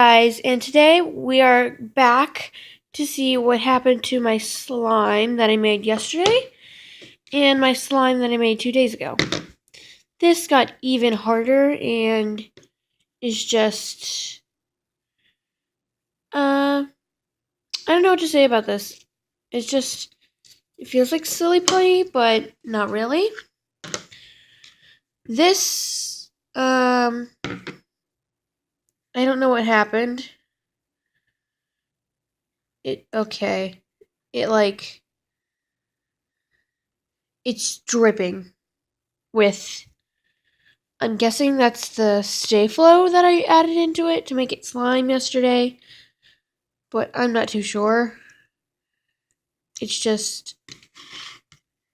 Guys, and today we are back to see what happened to my slime that I made yesterday and my slime that I made 2 days ago. This got even harder and is just I don't know what to say about this. It feels like silly putty, but not really. This I don't know what happened. Okay. It it's dripping with, I'm guessing that's the Stay Flow that I added into it to make it slime yesterday, but I'm not too sure. It's just,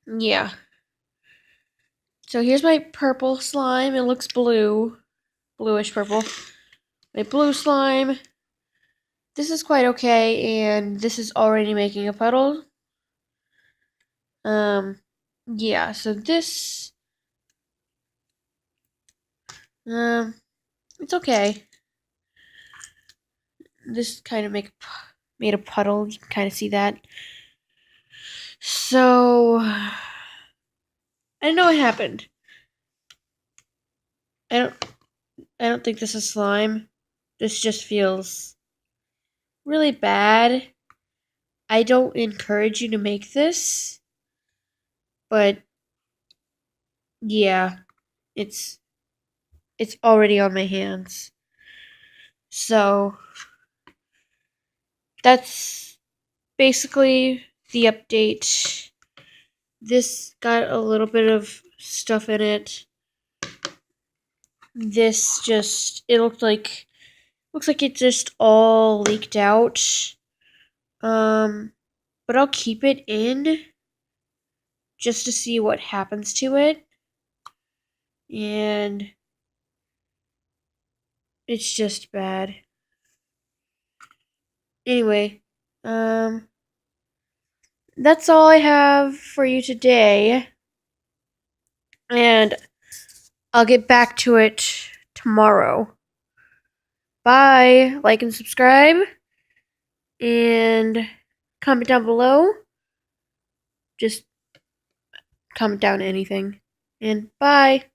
yeah. So here's my purple slime. It looks bluish purple. My blue slime. This is quite okay, and this is already making a puddle. Yeah, so this, it's okay. This kind of made a puddle. You can kind of see that. So, I don't know what happened. I don't I don't think this is slime. This just feels really bad. I don't encourage you to make this, but yeah, it's it's already on my hands. So, that's basically the update. This got a little bit of stuff in it. This just, it looks like it just all leaked out. But I'll keep it in just to see what happens to it. And it's just bad. Anyway, that's all I have for you today. And I'll get back to it tomorrow. Bye. Like and subscribe. And comment down below. Just comment down anything. And bye.